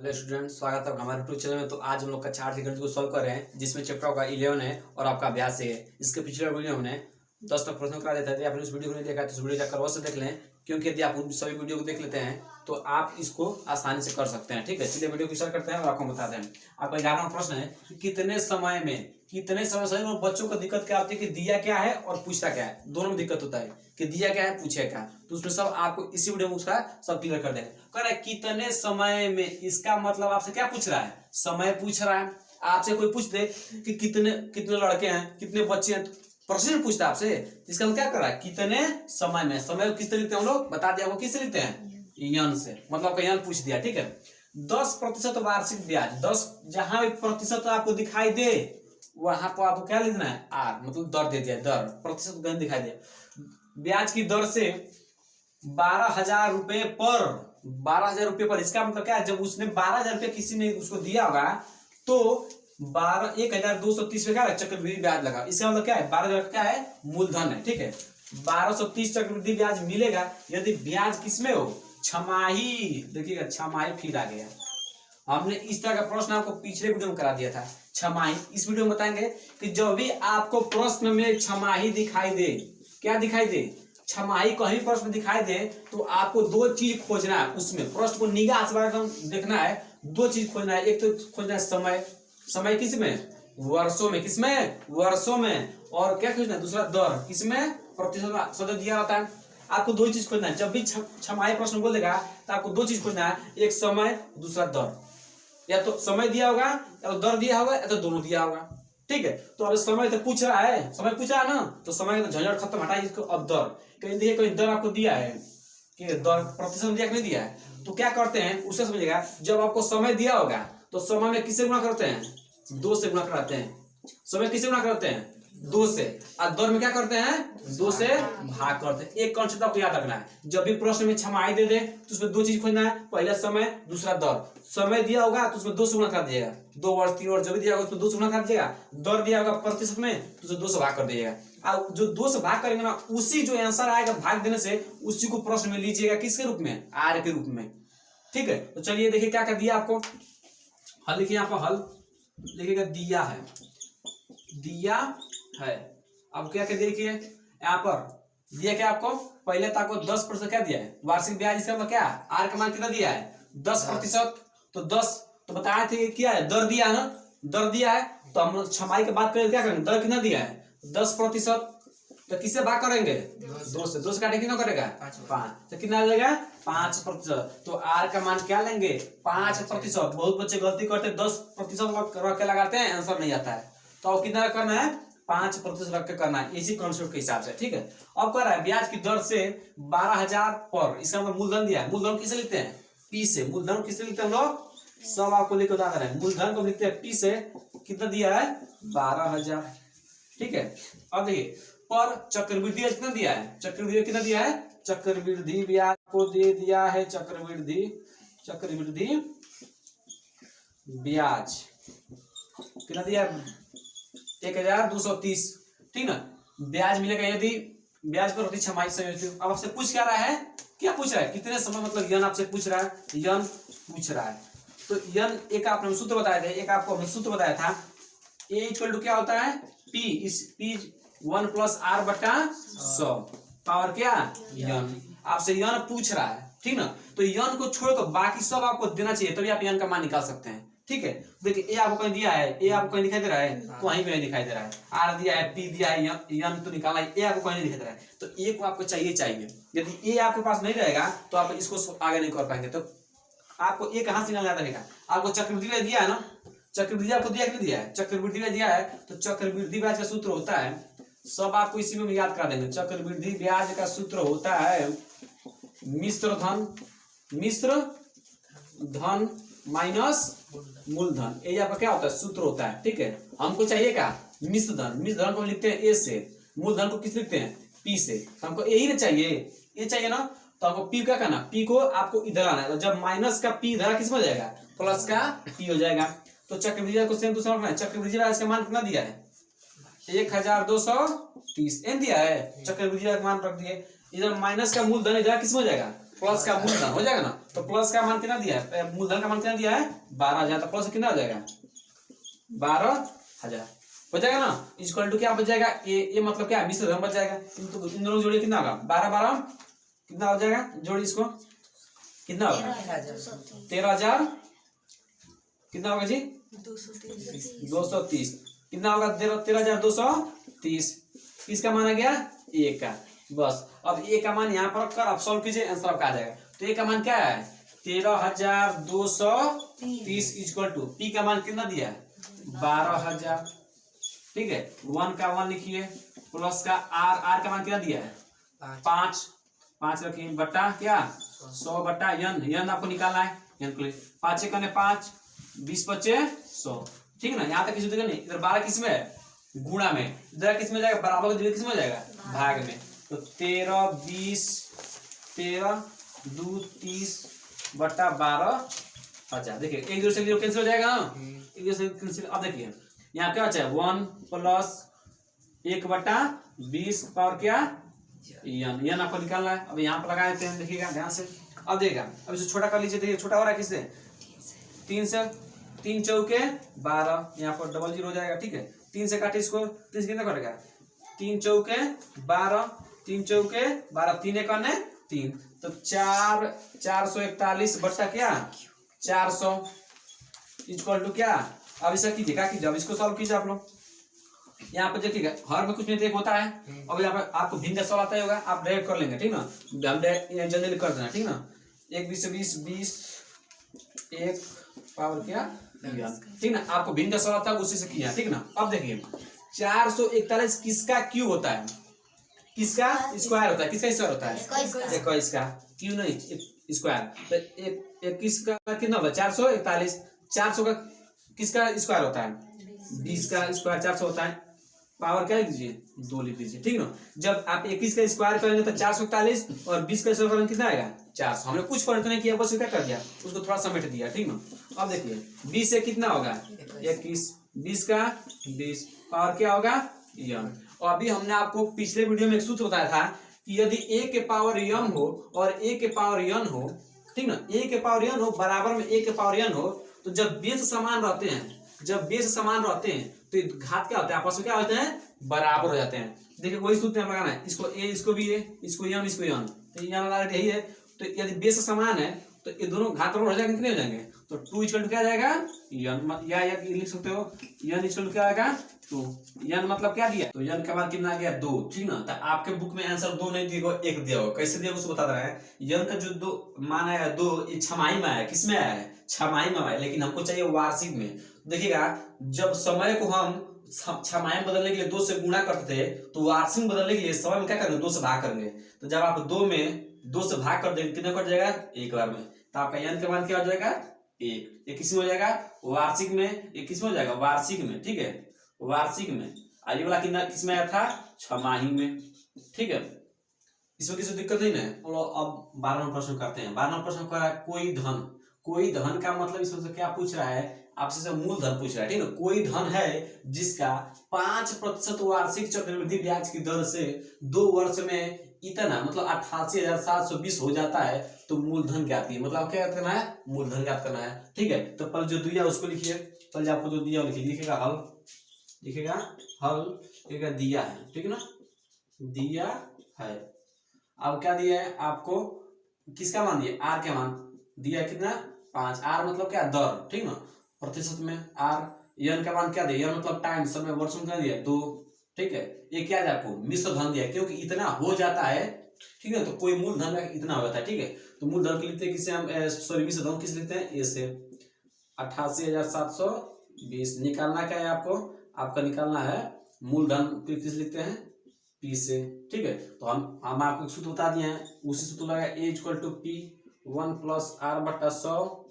Hello student, स्वागत है आपका हमारे यूट्यूब चैनल में। तो आज हम लोग का चार्ट गणित को सॉल्व कर रहे हैं, जिसमें चैप्टर का 11 है और आपका अभ्यास है। इसके पिछले वीडियो हमने 10 तक प्रश्न करा देते थे। आपने उस वीडियो को नहीं देखा तो उस वीडियो जाकर अवश्य देख लें, क्योंकि यदि आप उन सभी वीडियो को देख लेते हैं तो आप इसको आसानी से कर सकते हैं। ठीक है, चलिए वीडियो को स्टार्ट करते हैं और आपको बताते हैं। आपका 11वां प्रश्न है, कितने समय से बच्चों को दिक्कत क्या होती है कि दिया क्या है और पूछता क्या है, दोनों में दिक्कत होता है कि दिया क्या है पूछे क्या। तो उसमें सब आपको इसी वीडियो में उसका सब क्लियर कर देंगे। कह रहा है कितने समय में, इसका मतलब आपसे क्या पूछ रहा है, समय पूछ रहा है। आपसे कोई पूछ दे कि कितने लड़के हैं, कितने बच्चे हैं, प्रश्न पूछता है आपसे, इसका मतलब क्या कर रहा है, कितने समय में। समय किस तरह लिखते हैं हम लोग, बता दिया वो किससे लिखते हैं, यन से, मतलब यन पूछ दिया। ठीक है, 10% वार्षिक ब्याज, 10 जहां भी प्रतिशत आपको दिखाई दे वहां पर आपको क्या लिखना है, आर, मतलब दर दे दिया, दर प्रतिशत गण दिखाई दे। ब्याज की दर से 12,000 रुपए पर, 12,000 रुपए पर, इसका मतलब क्या है, जब उसने 12,000 रुपये किसी ने उसको दिया होगा तो 1,230 का चक्रवृद्धि ब्याज लगा। इसका मतलब क्या है, 12,000 क्या है, मूलधन है। ठीक है, 1230 चक्रवृद्धि ब्याज मिलेगा यदि ब्याज किसमें हो, छमाही। देखिएगा छमाही फिर आ गया, हमने इस तरह का प्रश्न आपको पिछले वीडियो में करा दिया था, छमाही। इस वीडियो में बताएंगे कि जब भी आपको प्रश्न में छमाही दिखाई दे, क्या दिखाई दे, छमाही कहीं प्रश्न दिखाई दे तो आपको दो चीज खोजना है। उसमें प्रश्न को निगाह से देखना है, दो चीज खोजना है। एक तो खोजना है समय, समय किसमें, वर्षों में, किसमें, वर्षों में। और क्या खोजना है, दूसरा दर, किसमें, प्रतिशत सदस्य दिया रहता है। आपको दो चीज खोजना है। जब भी छमाही प्रश्न बोलेगा तो आपको दो चीज खोजना है, एक समय, दूसरा दर। या तो समय दिया होगा या तो दर दिया होगा या तो दोनों दिया होगा। ठीक है, तो अब समय तो पूछ रहा है, समय पूछा है ना, तो समय का झंझट खत्म, हटाइए इसको। अब दर कहीं देखिए, कोई दर आपको दिया है कि दर प्रतिशत दिया कि नहीं दिया है, तो क्या करते हैं उससे समझिएगा। जब आपको समय दिया होगा तो समय में किससे गुणा करते हैं, 2 से गुणा कराते हैं। समय किससे गुणा करते हैं, 2 से। और दर में क्या करते हैं, 2 से भाग करते हैं। एक कॉन्सेप्ट आपको याद रखना है, जब भी प्रश्न में छमाही दे दे तो उसमें दो चीज खोजना है, पहला समय, दूसरा दर। समय दिया होगा तो उसमें 2 से गुणा कर दीजिएगा, 2 वर्ष 3 वर्ष जो भी दिया होगा उसमें 2 से गुणा कर दीजिएगा। दर दिया होगा प्रतिशत में तो उसे 2 से भाग कर दीजिएगा। और जो 2 से भाग करेंगे ना, उसी जो आंसर आएगा भाग देने से, उसी को प्रश्न में लीजिएगा किसके रूप में, आर के रूप में। ठीक है, तो चलिए देखिए क्या कर दिया आपको, हल लिखिए। यहाँ पर हल लिखिएगा, दिया है, दिया है। अब क्या कर देखिए, यहाँ पर दिया क्या आपको, पहले तो आपको 10% क्या दिया है, वार्षिक ब्याज। इसका मतलब क्या, आर का मान कितना दिया है, 10%। तो 10 तो बताए थे क्या है, दर दिया है ना, दर दिया है। तो हम छमाही की बात करें क्या करेंगे, दर कितना दिया है, 10%। तो किससे भाग करेंगे, 2 से। 2 से काटे कितना करेगा, 5। तो कितना आ जाएगा, 5%। तो आर का मान क्या लेंगे, 5%। बहुत बच्चे गलती करते 10% रख के लगाते हैं, आंसर नहीं आता है। तो कितना करना है, 5% रख के करना है, इसी कॉन्सेप्ट के हिसाब से। ठीक है, अब कर रहा है ब्याज की दर से 12,000 पर, इसका मतलब मूलधन दिया है। मूलधन किसे लिखते हैं, पी से। मूलधन किसे लिखते हैं हम लोग, सब आपको लिख बता रहे हैं। मूलधन को लिखते हैं पी से। कितना दिया है, 12,000। ठीक है, अब देखिए पर चक्रवृद्धि कितना दिया है, चक्रवृद्धि कितना दिया है, चक्रवृद्धि ब्याज को दे दिया है, चक्रवृद्धि ब्याज कितना दिया है, 1,230। ठीक ना, ब्याज मिलेगा यदि ब्याज पर होती छमाही समय। अब आपसे पूछ क्या रहा है, क्या पूछ रहा है, कितने समय, मतलब यन आपसे पूछ रहा है, यन पूछ रहा है। तो यन एक आपने सूत्र बताया था, एक आपको हमने सूत्र बताया था, ए इक्वल टू क्या होता है, पी, इस पी 1 + r/100 पावर क्या, यन। आपसे यन पूछ रहा है, ठीक ना। तो यन को छोड़कर बाकी सब आपको देना चाहिए, तभी आप यन का मान निकाल सकते हैं। ठीक है, देखिए ए आपको कहीं दिया है, ए आपको कहीं दिखाई दे रहा है, कहीं भी नहीं दिखाई दे रहा है। आर दिया है, पी दिया है, यन तो निकाला है, ए आपको कहीं नहीं दिखाई दे रहा है। तो ए को आपको चाहिए। यदि ए आपके पास नहीं रहेगा तो आप इसको आगे नहीं कर पाएंगे। तो आपको ए कहां से निकालना रहेगा, आपको चक्रवृद्धि दिया है ना, चक्रवृद्धि आपको दिया कि नहीं दिया है, चक्रवृद्धि ब्याज दिया है। तो चक्रवृद्धि ब्याज का सूत्र होता है, सब आपको इसी में याद करा देंगे। चक्रवृद्धि ब्याज का सूत्र होता है मिश्र धन माइनस मूलधन। ये आपका क्या होता है, सूत्र होता है। ठीक है, हमको चाहिए क्या, मिश्र धन को लिखते हैं ए से, मूलधन को किस लिखते हैं, पी से। हमको यही ना चाहिए, ये चाहिए ना, तो आपको पी क्या करना, पी को आपको इधर आना है। जब माइनस का पी इधर किस में हो जाएगा, प्लस का पी हो जाएगा। तो चक्रवृद्धि को सेम दूसरा रखना है। चक्रवृद्धि ब्याज का मान कितना दिया है, 1,230 एन दिया है, चक्रवृद्धि का मान रख दिए। इधर माइनस का मूलधन इधर किस में हो जाएगा, प्लस का मूलधन हो जाएगा ना। तो प्लस का मान कितना दिया है, मूलधन का मान कितना दिया है 12,000, तो प्लस कितना हो जाएगा 12,000 हो जाएगा ना। इक्वल टू क्या बच जाएगा, ये मतलब क्या मिश्र धन बच जाएगा। तो इन दोनों जोड़िए कितना होगा 12 कितना हो जाएगा, जोड़ी इसको कितना होगा 13,000 कितना होगा जी 230 कितना होगा 13,230। किसका मान आ गया ए का। बस अब ए का मान यहाँ पर रखकर आप सॉल्व कीजिए, आंसर आपका आ जाएगा। तो ए का मान क्या है 13,230 इक्वल टू पी का मान कितना दिया है 12,000। ठीक है 1 का 1 लिखिए प्लस का आर का मान कितना दिया है 5 रखिए बट्टा क्या 100 बट्टा यन आपको निकालना है। यन को 5 × 5 20 बचे 100। ठीक है ना, यहाँ तक किसी नहीं। इधर 12 किस में है गुणा में, इधर किस में जाएगा बराबर किस में जाएगा भाग में। तो 13 20 13 2 30 बट्टा 12,000। देखिए एक जीरो से जीरो कैंसिल हो जाएगा ना, एक जीरो से कैंसिल। अब देखिए यहाँ क्या बचा है 1 + 1 बट्टा 20 पावर क्या यन आपको निकालना है। अब यहाँ पर लगा देते हैं, देखिएगा ध्यान से। अब देखिएगा अब इसे छोटा कर लीजिए। देखिए छोटा हो रहा है किससे 3 से, 3 चौके 12 यहाँ पर डबल जीरो हो जाएगा। ठीक है 3 से काटे इसको, 3 से कितना कटेगा 3 चौके 12 3 चौके 12 3 × 3 तो 441 बट्टा क्या 400 इक्वल टू क्या। अब इसे कीजिए क्या कीजिए, अब इसको सॉल्व कीजिए आप लोग। यहाँ पर देखिएगा हर में कुछ नहीं देख होता है। अब यहाँ पर आपको भिन्न सॉल्व आता होगा, आप डायरेक्ट कर लेंगे। ठीक ना, हम जल्दी कर देना। ठीक ना, 1 20 20 20 1 पावर क्या ठीक ना, आपको भिन्न सॉल्व आता है उसी से किया। ठीक ना, अब देखिए 441 किसका क्यूब होता है, किसका स्क्वायर होता है, किसका स्क्वायर होता है 21 का क्यों नहीं स्क्वायर। तो 21 का कितना होता है 441। 400 का किसका स्क्वायर होता है 20 का स्क्वायर 400 होता है। पावर क्या लिख दीजिए 2 लिख दीजिए। ठीक ना, जब आप 21 का स्क्वायर करेंगे तो 441 और 20 का स्क्वायर करेंगे कितना आएगा 400। हमने कुछ परिवर्तन नहीं किया, बस क्या कर दिया उसको थोड़ा समेट दिया। ठीक ना, अब देखिए 20 से कितना होगा 21 20 का 20 पावर क्या होगा यन। और अभी हमने आपको पिछले वीडियो में एक सूत्र बताया था कि यदि a के पावर यन हो और a के पावर यन हो, ठीक ना, a के पावर यन हो बराबर में a के पावर यन हो, तो जब बेस समान रहते हैं, जब बेस समान रहते हैं तो घात क्या होता है आपस में क्या होते हैं बराबर हो जाते हैं। देखिए वही सूत्र यहाँ लगाना है, इसको a इसको भी a इसको यन इसको यन, तो यहाँ यही है। तो यदि बेस समान है तो ये दोनों घात हो जाएंगे, कितने हो जाएंगे तो 2 इक्वल टू क्या आ जाएगा यन, या लिख सकते हो यन इक्वल टू क्या आएगा 2। यन मतलब क्या दिया, तो यन के बाद कितना आ गया 2। ठीक ना, तो आपके बुक में आंसर 2 नहीं दिया, 1 दिया होगा। कैसे दिया उसको बता रहा है। यन का जो 2 मान आया 2 ये छमाही में आया, किसमें आया है छमाही में आया, लेकिन हमको चाहिए वार्षिक में। देखिएगा जब समय को हम छमाही में बदलने के लिए 2 से गुणा करते थे, तो वार्षिक में बदलने के लिए समय में क्या करेंगे 2 से भाग करेंगे। तो जब आप 2 में 2 से भाग कर देंगे कितना कट जाएगा एक बार में, तो आपका यन का मान क्या हो जाएगा 1। ये किसमें हो जाएगा वार्षिक में, ये किसमें हो जाएगा वार्षिक में। ठीक है वार्षिक में। ये वाला कितना किसमें आया था छमाही में। ठीक है, इसमें किसी दिक्कत नहीं है। अब 12वां प्रश्न करते हैं। 12वां प्रश्न कर रहा है कोई धन। कोई धन का मतलब इसमें क्या पूछ रहा है आपसे, मूलधन पूछ रहा है। ठीक है, कोई धन है जिसका 5% वार्षिक चक्रवृद्धि ब्याज की दर से 2 वर्ष में इतना मतलब 88,720 हो जाता है, तो मूलधन ज्ञात कीजिए। मतलब क्या करना है मूलधन ज्ञात करना है। ठीक है, तो पहले जो दिया उसको लिखिए, पहले आपको जो दिया लिखिए, लिखेगा हल, लिखेगा हल, लिखेगा दिया है। ठीक है ना, दिया है। अब क्या दिया है आपको, किसका मान दिया आर का मान दिया है कितना 5। आर मतलब क्या दर, ठीक ना प्रतिशत में आर। यन का मान क्या दिया, यन मतलब टाइम समय वर्ष में क्या दिया 2। ठीक है, ये क्या है आपको मिश्र धन दिया क्योंकि इतना हो जाता है। ठीक है, तो कोई मूलधन इतना हो जाता है। ठीक है, तो मूलधन के लिखते हैं किसे हम सॉरी मिश्र धन किसे लिखते हैं ए से 88,720 निकालना क्या है आपको, आपका निकालना है मूलधन किस लिखते हैं पी से। ठीक है, तो हम आपको सूत्र बता दिए हैं, उसी सूत्र लगा ए इक्वल टू पी 1 + r/100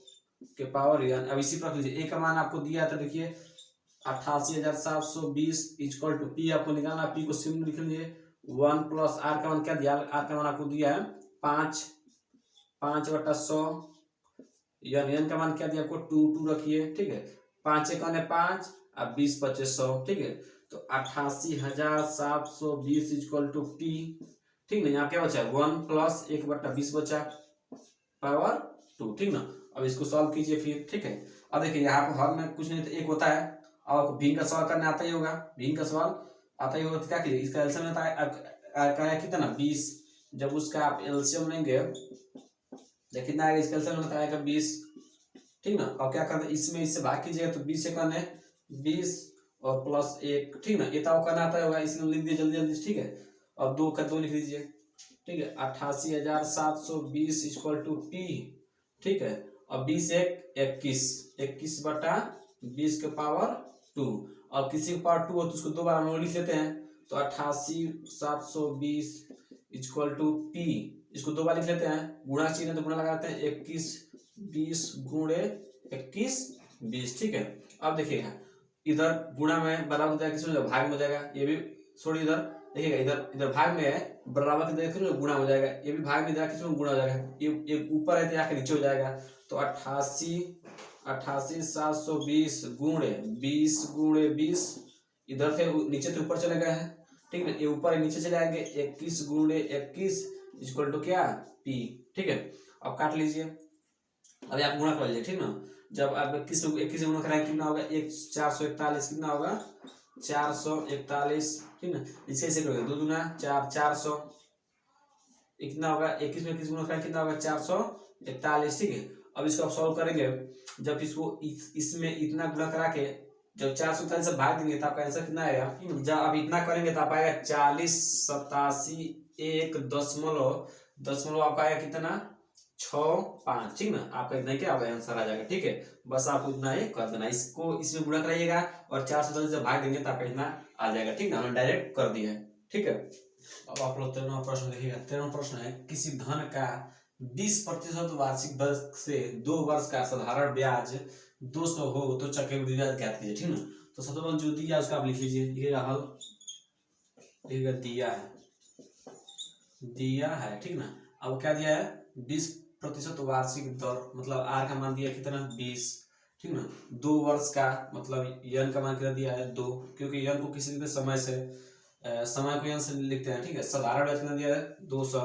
के पावर यन। अब इसी पर लीजिए ए का मान आपको दिया था, देखिए 88,720 इक्वल टू पी आपको निकालना, पी को सिंपल लिख लीजिए 1 + r का मान क्या दिया, r का मान आपको दिया है 5/100 यन का मान क्या दिया आपको 2 रखिए। ठीक है, 5 × 5 और 20 × 100। ठीक है, तो 88,720 इक्वल टू पी। ठीक ना, यहाँ क्या बचा 1 + 1/20 बचा पावर 2, ठीक ना। अब इसको सॉल्व कीजिए फिर, ठीक है। अब देखिए यहाँ पर हल में कुछ नहीं तो एक होता है, अब आपको भिन्न का सवाल करना आता ही होगा, भिन्न का सवाल आता ही होगा तो क्या कीजिए, इसका एलसीएम होता है कितना 20, जब उसका आप एलसीएम लेंगे तो कितना आएगा, इसका एलसीएम होता है 20, ठीक ना। अब क्या करते हैं, इसमें इससे भाग कीजिएगा तो 20 से करने 20 और प्लस 1, ठीक ना। ये तो करना आता होगा, इसलिए लिख दिए जल्दी जल्दी, ठीक है। अब 2 का 2 लिख दीजिए, ठीक है। 88,720 इक्वल टू P, ठीक है। अब 20 एक 21, 21 बटा 20 के पावर 2। अब किसी के पावर 2 हो तो उसको 2 बार हम लोग लिख लेते हैं, तो 88,720 इक्वल टू P, इसको 2 बार लिख लेते हैं, गुणा चिन्ह तो गुणा लगाते हैं, 21 20 गुणे 21 20, ठीक है। अब देखिएगा इधर गुणा में बराबर हो जाएगा, किसमें भाग में हो जाएगा, ये भी छोड़िए इधर, देखिएगा इधर इधर भाग में है बराबर के देखिए गुणा हो जाएगा, ये भी भाग में जाएगा, किसमें गुणा हो जाएगा, ये ऊपर है तो यहाँ के नीचे हो जाएगा। तो 88,720 गुणे 20 गुणे 20, इधर से नीचे तो ऊपर चले गए हैं, ठीक है। ये ऊपर नीचे चले आएंगे, 21 गुणे 21 इक्वल टू क्या P, ठीक है। अब काट लीजिए, अब आप गुणा कर लीजिए, ठीक ना। जब आप 21 से गुणा कराएंगे कितना होगा, 441, कितना होगा 441, ठीक ना। इसे ऐसे करोगे 2 दूना 4, 400, कितना होगा 21 में 21 गुणा कराएंगे कितना होगा 441, ठीक है। अब इसको आप सॉल्व करेंगे, जब इसको इसमें इतना गुणा करा के जब 441 से भाग देंगे तो आपका आंसर कितना आएगा, जब आप इतना करेंगे तो आप आएगा 40 87 1 दशमलव आपका आएगा कितना 65, ठीक ना। आपका इतना क्या आपका आंसर आ जाएगा, ठीक है। बस आपको इतना ही कर देना, इसको इसमें गुणा कराइएगा और 440 से भाग देंगे तो आपका इतना आ जाएगा, ठीक ना। हमने डायरेक्ट कर दिया है, ठीक है। अब आप लोग 13वां प्रश्न देखिएगा। 13वां प्रश्न है, किसी धन का 20% वार्षिक दर से 2 वर्ष का साधारण ब्याज 200 हो तो चक्रवृद्धि ब्याज ज्ञात कीजिए, ठीक ना। तो सबसे पहले जो दिया उसका आप लिख लीजिए, लिखिएगा हल, लिखिएगा दिया है, ठीक ना। अब क्या दिया है 20% वार्षिक दर, मतलब आर का मान दिया कितना 20, ठीक ना। 2 वर्ष का मतलब यन का मान कितना दिया है 2, क्योंकि यन को किसी भी समय को यन से लिखते हैं, ठीक है। साधारण ब्याज कितना दिया है 200,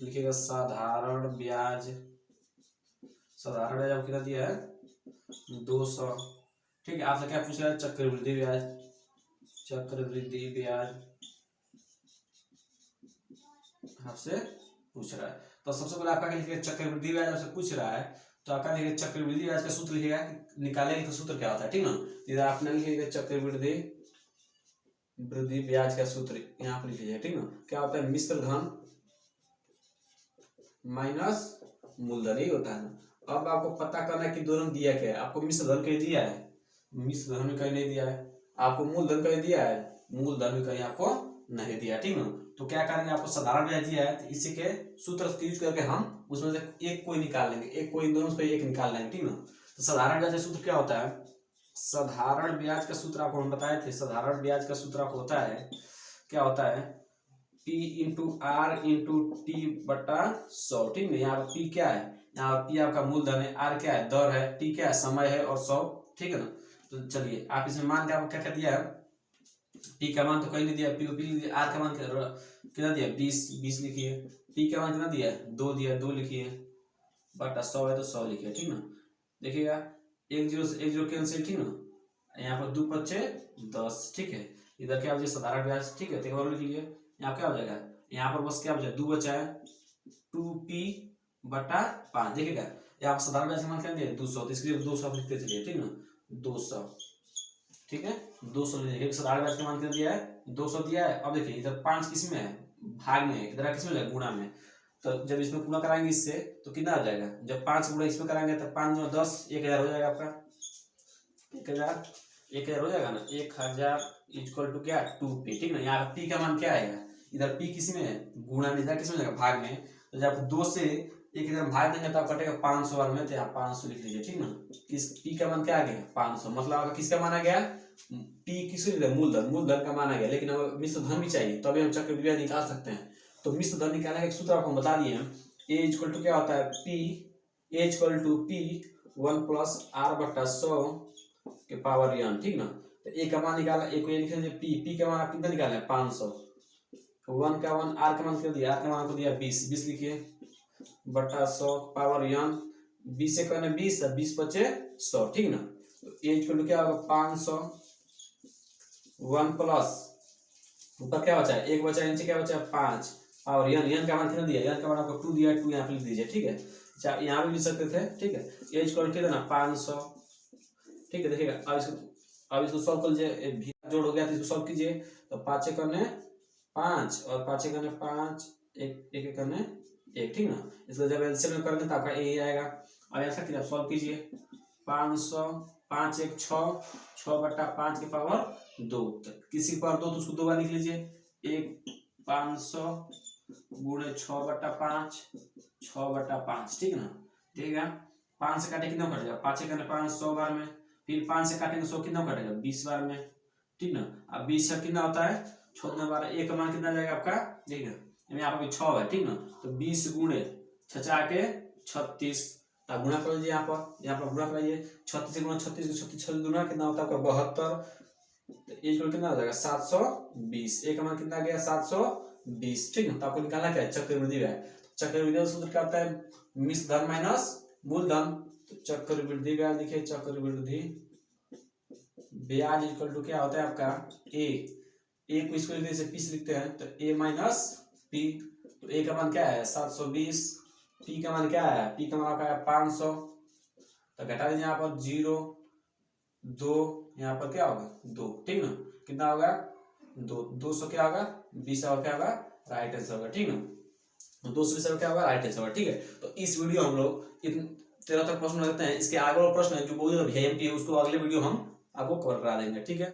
लिखिएगा साधारण ब्याज आपको कितना दिया है 200, ठीक है। आपसे क्या पूछ रहा है, चक्रवृद्धि ब्याज आपसे पूछ रहा है। तो सबसे पहले आपका लिखिएगा चक्रवृद्धि ब्याज आपसे पूछ रहा है, तो आपका लिखिएगा चक्रवृद्धि ब्याज का सूत्र लिखिएगा, निकालेंगे तो सूत्र क्या होता है, ठीक ना। इधर आपने लिखिएगा चक्रवृद्धि ब्याज का सूत्र यहाँ पर लिख लीजिए, ठीक ना। क्या होता है, मिश्र धन माइनस मूलधन, ही होता है ना। अब आपको पता करना है कि दोनों दिया क्या है, आपको मिश्र धन कहीं दिया है, मिश्र धन में कहीं नहीं दिया है, आपको मूलधन कहीं दिया है, मूलधन में कहीं आपको नहीं दिया, ठीक ना। तो क्या करेंगे, आपको साधारण ब्याज दिया है तो इसी के सूत्र यूज करके हम उसमें से एक कोई निकाल लेंगे, एक कोई दोनों से एक निकाल लेंगे, ठीक ना। तो साधारण ब्याज का सूत्र क्या होता है, साधारण ब्याज का सूत्र आपको हम बताए थे, साधारण ब्याज का सूत्र आपको होता है क्या होता है, P into R into T बटा 100, ठीक है। यहाँ पर P क्या है, यहाँ P आपका मूलधन है, R क्या है दर है, T क्या है समय है और 100, ठीक है ना। तो चलिए आप इसमें मान के आपको क्या क्या दिया है, P का मान तो कहीं नहीं दिया, P को P लिखिए, R का मान कितना दिया 20 लिखिए, T का मान कितना दिया 2 दिया 2 लिखिए, बटा 100 है तो 100 लिखिए, ठीक ना। देखिएगा 1 0 से 1 0 कैंसिल, ठीक ना। यहाँ पर 2 5 10, ठीक है। इधर क्या हो जाए साधारण ब्याज, ठीक है। तो लिख लीजिए यहाँ क्या हो जाएगा, यहाँ पर बस क्या बचा 2 बचा है 2P बटा 5, देखिएगा यहाँ पर साधारण ब्याज का मान क्या दिया 200, तो इसके लिए 200 लिखते चलिए, ठीक ना 200, ठीक है 200 लीजिए, साधारण ब्याज का मान क्या दिया है 200 दिया है। अब देखिए इधर 5 किस में है, भाग में है, इधर किस में है गुणा में, तो जब इसमें गुणा कराएंगे इससे तो कितना आ जाएगा, जब 5 गुणा इसमें कराएंगे तो 5 × 10 1000 हो जाएगा, आपका 1000 हो जाएगा ना, 1000 इक्वल टू क्या 2P, ठीक ना। यहाँ P का मान क्या आएगा, इधर P किस में है गुणा में, इधर किस में जाएगा भाग में, तो जब 2 से 1000 भाग देंगे तो आप कटेगा 500 वाले में, तो आप 500 लिख लीजिए, ठीक ना। किस P का मान क्या आ गया 500, मतलब आपका किसका मान आ गया P किसको मूलधन का मान आ गया, लेकिन हमें मिश्र धन भी चाहिए तो अभी हम चक्रवृद्धि ब्याज निकाल सकते हैं। तो मिश्र धन निकालने का एक सूत्र आपको बता दिए हैं, A इक्वल टू क्या होता है A equal to P 1 + R बटा 100 के पावर n, ठीक ना। तो A का मान निकाला, A को ये लिख लीजिए P का मान आप कितना निकालना है 500, 1 का 1 R का मान कितना दिया, R का मान को दिया 20 लिखिए बटा 100 पावर n, 20 से करने 20, 20 बचे 100, ठीक ना। तो ये इक्वल क्या होगा 500, 1 प्लस ऊपर क्या बचा है 1 बचा, नीचे क्या बचा 5 और यन का मान कितना दिया, यन का मान आपको 2 दिया, 2 यहाँ पे लिख दीजिए, ठीक है। अच्छा यहाँ भी लिख सकते थे, ठीक है। ये इक्वल कितना 500, ठीक है। देखिएगा अब इसको सॉल्व कर लीजिए, जोड़ हो गया तो इसको सॉल्व कीजिए। तो 5 करने 5 और 5 करने 5, एक करने 1, ठीक ना। इसको जब एलसीएम में करेंगे तो आपका यही आएगा। अब ऐसा कि आप सॉल्व कीजिए 500, 5 1 6, 6/5 की पावर 2, किसी पावर 2 तो उसको 2 बार लिख लीजिए। 1 500 गुणे 6/5, 6/5, ठीक ना। ठीक है 5 से काटे कितना कटेगा 5 करने 5 100 बार में, फिर 5 से काटेंगे 100 कितना कटेगा 20 बार में, ठीक ना। अब 20 से कितना होता है 14 बार, एक का मान कितना जाएगा आपका, ठीक है यहाँ पर 6 है, ठीक ना। तो 20 गुणे 6 के 36, अब गुणा कर लीजिए यहाँ पर गुणा कराइए 36 से गुणा 36 को 36 गुणा कितना होता है आपका 72, तो ये कितना हो जाएगा 720, एक का मान कितना गया 720, ठीक ना। तो आपको निकालना क्या है चक्रवृद्धि ब्याज। चक्रवृद्धि का सूत्र क्या होता है मिश्र धन माइनस मूलधन। तो चक्रवृद्धि ब्याज लिखिए, चक्रवृद्धि ब्याज इक्वल टू क्या होता है आपका ए को इसको जैसे पी से लिखते हैं तो ए माइनस पी। तो ए का मान क्या है 720, पी का मान क्या है, पी का मान आपका है 500, तो घटा दीजिए यहाँ पर 0 2, यहाँ पर क्या होगा 2, ठीक ना। कितना होगा 200 क्या होगा 20 और क्या होगा राइट आंसर होगा, ठीक ना। तो 220 क्या होगा राइट आंसर होगा, ठीक है। तो इस वीडियो हम लोग 13 तक प्रश्न रखते हैं, इसके आगे वाला प्रश्न है जो बहुत वीआईएमपी है उसको अगले वीडियो हम आपको कवर करा देंगे, ठीक है।